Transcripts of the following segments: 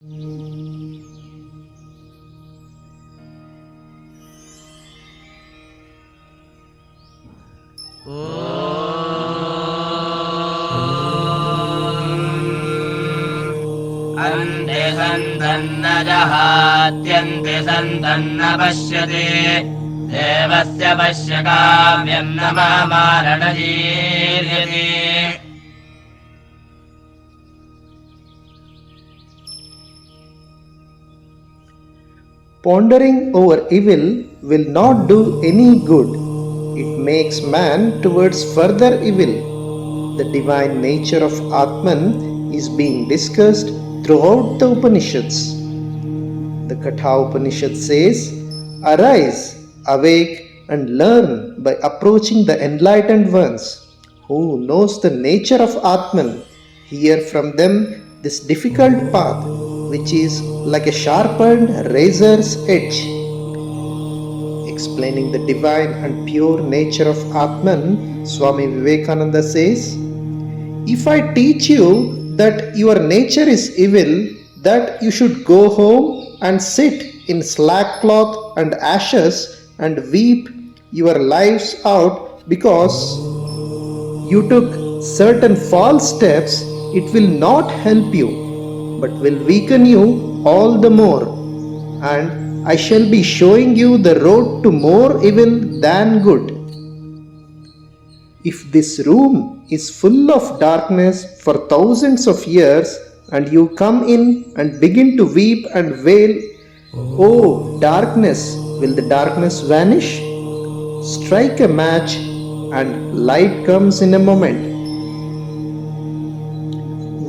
अन्ते सन्तन्न जहात्यन्ते सन्तन्न पश्यति देवस्य पश्यकाव्यम् न मारणजीर्यति Pondering over evil will not do any good. It makes man towards further evil. The divine nature of Atman is being discussed throughout the Upanishads. The Katha Upanishad says, "Arise, awake and learn by approaching the enlightened ones who knows the nature of Atman. Hear from them this difficult path, which is like a sharpened razor's edge." Explaining the divine and pure nature of Atman, Swami Vivekananda says, "If I teach you that your nature is evil, that you should go home and sit in sackcloth and ashes and weep your lives out because you took certain false steps, it will not help you, but will weaken you all the more, and I shall be showing you the road to more evil than good. If this room is full of darkness for thousands of years, and you come in and begin to weep and wail, 'Oh darkness, will the darkness vanish?' Strike a match and light comes in a moment.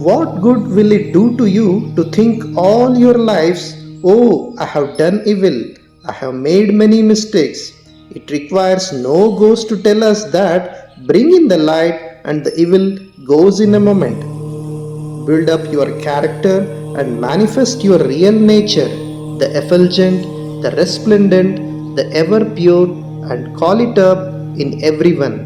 What good will it do to you to think all your lives, 'Oh, I have done evil, I have made many mistakes'? It requires no ghost to tell us that bring in the light and the evil goes in a moment. Build up your character and manifest your real nature, the effulgent, the resplendent, the ever pure, and call it up in everyone.